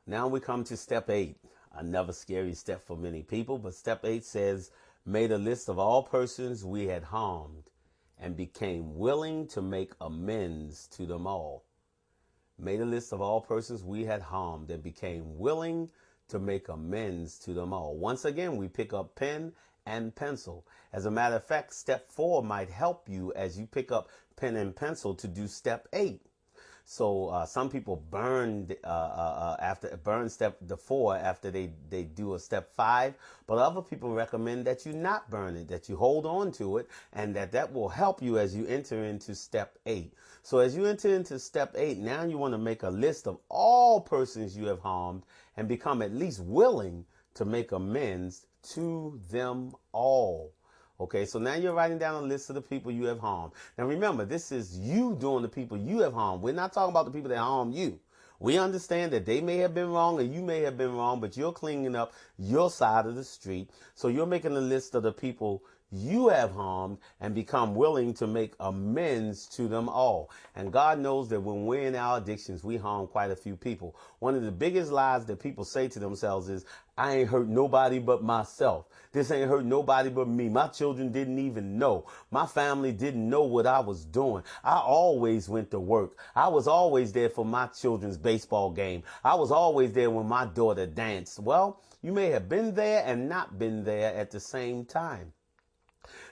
Now we come to step 8, another scary step for many people. But step 8 says, made a list of all persons we had harmed and became willing to make amends to them all. Made a list of all persons we had harmed and became willing to make amends to them all. Once again, we pick up pen and pencil. As a matter of fact, step 4 might help you as you pick up pen and pencil to do step 8. So some people burn step 4 after they do a step 5, but other people recommend that you not burn it, that you hold on to it, and that will help you as you enter into step 8. So as you enter into step 8, now you want to make a list of all persons you have harmed and become at least willing to make amends to them all. Okay, so now you're writing down a list of the people you have harmed. Now remember, this is you doing the people you have harmed. We're not talking about the people that harmed you. We understand that they may have been wrong or you may have been wrong, but you're cleaning up your side of the street. So you're making a list of the people you have harmed and become willing to make amends to them all. And God knows that when we're in our addictions, we harm quite a few people. One of the biggest lies that people say to themselves is, I ain't hurt nobody but myself. This ain't hurt nobody but me. My children didn't even know. My family didn't know what I was doing. I always went to work. I was always there for my children's baseball game. I was always there when my daughter danced. Well, you may have been there and not been there at the same time.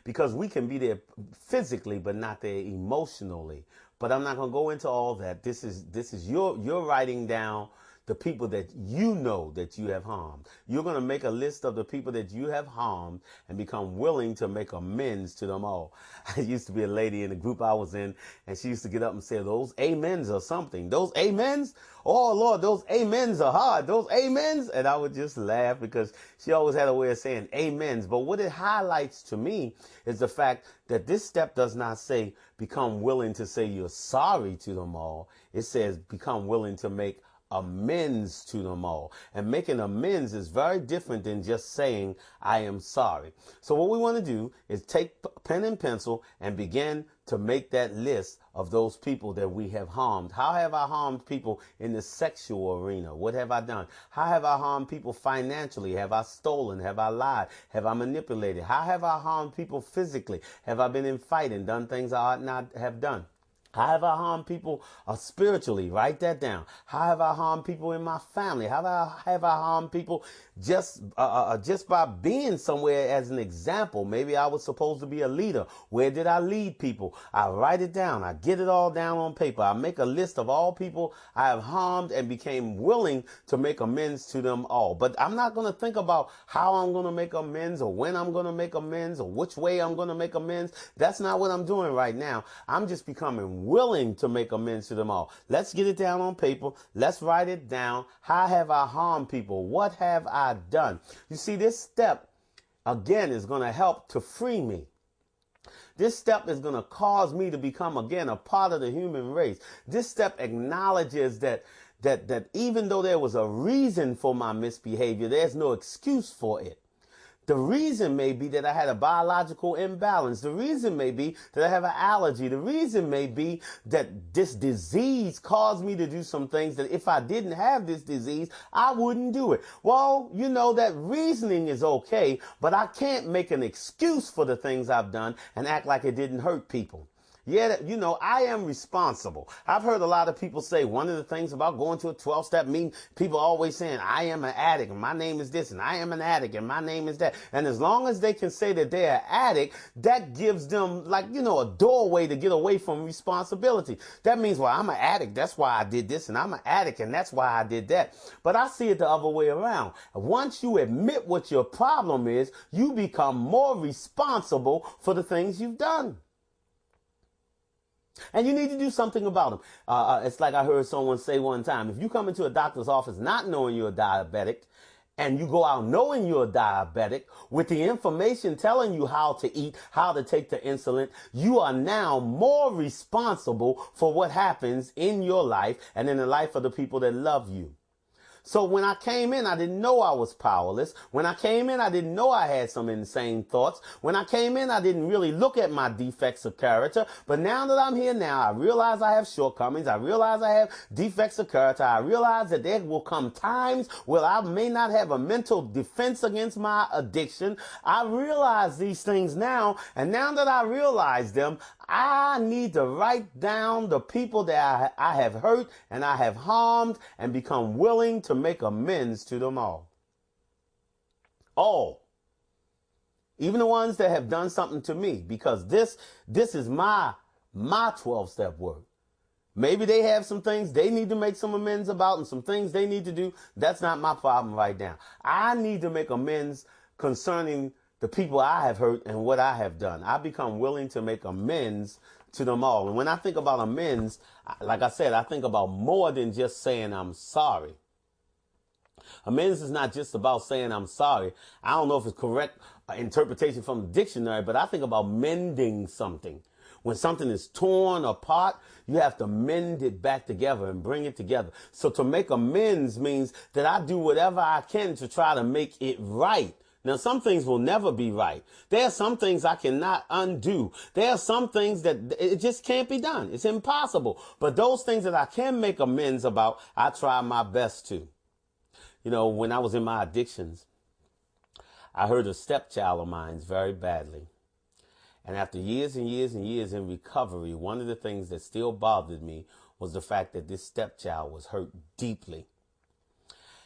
Because we can be there physically, but not there emotionally. But I'm not going to go into all that. This is you're writing down the people that you know that you have harmed. You're going to make a list of the people that you have harmed and become willing to make amends to them all. I used to be a lady in the group I was in, and she used to get up and say, those amens are something. Those amens? Oh, Lord, those amens are hard. Those amens? And I would just laugh because she always had a way of saying amens. But what it highlights to me is the fact that this step does not say become willing to say you're sorry to them all. It says become willing to make amends to them all. And making amends is very different than just saying, I am sorry. So what we want to do is take pen and pencil and begin to make that list of those people that we have harmed. How have I harmed people in the sexual arena? What have I done? How have I harmed people financially? Have I stolen? Have I lied? Have I manipulated? How have I harmed people physically? Have I been in fight and done things I ought not have done? How have I harmed people spiritually? Write that down. How have I harmed people in my family? How have I harmed people just by being somewhere as an example? Maybe I was supposed to be a leader. Where did I lead people? I write it down. I get it all down on paper. I make a list of all people I have harmed and became willing to make amends to them all. But I'm not going to think about how I'm going to make amends or when I'm going to make amends or which way I'm going to make amends. That's not what I'm doing right now. I'm just becoming willing to make amends to them all. Let's get it down on paper. Let's write it down. How have I harmed people? What have I done? You see, this step, again, is going to help to free me. This step is going to cause me to become, again, a part of the human race. This step acknowledges that even though there was a reason for my misbehavior, there's no excuse for it. The reason may be that I had a biological imbalance. The reason may be that I have an allergy. The reason may be that this disease caused me to do some things that if I didn't have this disease, I wouldn't do it. Well, you know, that reasoning is okay, but I can't make an excuse for the things I've done and act like it didn't hurt people. Yeah, you know, I am responsible. I've heard a lot of people say one of the things about going to a 12-step meeting, people are always saying, I am an addict and my name is this and I am an addict and my name is that. And as long as they can say that they're an addict, that gives them like, you know, a doorway to get away from responsibility. That means, well, I'm an addict. That's why I did this and I'm an addict and that's why I did that. But I see it the other way around. Once you admit what your problem is, you become more responsible for the things you've done. And you need to do something about them. It's like I heard someone say one time, if you come into a doctor's office not knowing you're a diabetic, and you go out knowing you're a diabetic, with the information telling you how to eat, how to take the insulin, you are now more responsible for what happens in your life and in the life of the people that love you. So when I came in, I didn't know I was powerless. When I came in, I didn't know I had some insane thoughts. When I came in, I didn't really look at my defects of character. But now that I'm here now, I realize I have shortcomings. I realize I have defects of character. I realize that there will come times where I may not have a mental defense against my addiction. I realize these things now. And now that I realize them, I need to write down the people that I have hurt and I have harmed and become willing to make amends to them all. All. Even the ones that have done something to me, because this is my 12-step work. Maybe they have some things they need to make some amends about and some things they need to do. That's not my problem right now. I need to make amends concerning the people I have hurt and what I have done. I become willing to make amends to them all. And when I think about amends, like I said, I think about more than just saying I'm sorry. Amends is not just about saying I'm sorry. I don't know if it's correct interpretation from the dictionary, but I think about mending something. When something is torn apart, you have to mend it back together and bring it together. So to make amends means that I do whatever I can to try to make it right. Now, some things will never be right. There are some things I cannot undo. There are some things that it just can't be done. It's impossible. But those things that I can make amends about, I try my best to. You know, when I was in my addictions, I hurt a stepchild of mine very badly. And after years and years and years in recovery, one of the things that still bothered me was the fact that this stepchild was hurt deeply.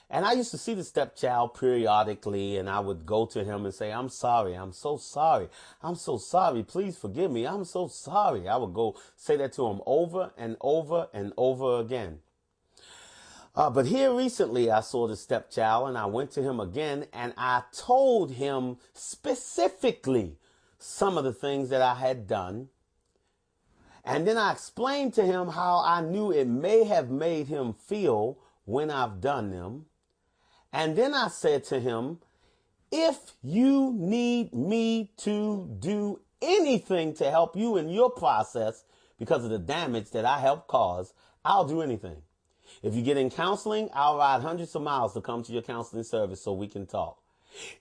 And I used to see the stepchild periodically, and I would go to him and say, I'm sorry. I'm so sorry. I'm so sorry. Please forgive me. I'm so sorry. I would go say that to him over and over and over again. But here recently, I saw the stepchild, and I went to him again, and I told him specifically some of the things that I had done. And then I explained to him how I knew it may have made him feel when I've done them. And then I said to him, if you need me to do anything to help you in your process because of the damage that I helped cause, I'll do anything. If you get in counseling, I'll ride hundreds of miles to come to your counseling service so we can talk.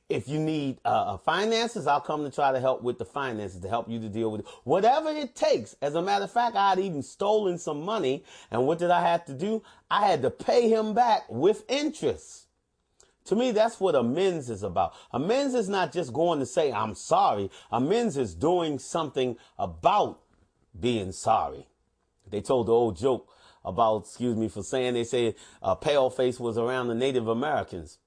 If you need finances, I'll come to try to help with the finances, to help you to deal with it. Whatever it takes. As a matter of fact, I had even stolen some money. And what did I have to do? I had to pay him back with interest. To me, that's what amends is about. Amends is not just going to say, I'm sorry. Amends is doing something about being sorry. They told the old joke about, excuse me for saying, they said Paleface was around the Native Americans.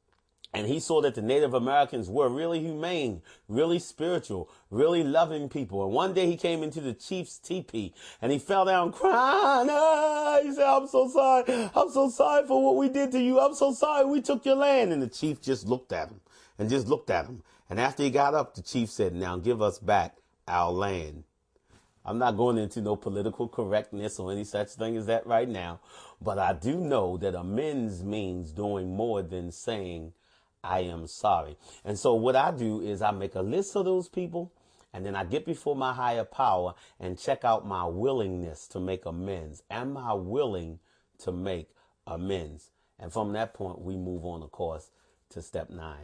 And he saw that the Native Americans were really humane, really spiritual, really loving people. And one day he came into the chief's teepee and he fell down crying. He said, I'm so sorry. I'm so sorry for what we did to you. I'm so sorry we took your land. And the chief just looked at him and just looked at him. And after he got up, the chief said, now give us back our land. I'm not going into no political correctness or any such thing as that right now. But I do know that amends means doing more than saying, I am sorry. And so what I do is I make a list of those people, and then I get before my higher power and check out my willingness to make amends. Am I willing to make amends? And from that point, we move on, of course, to step 9.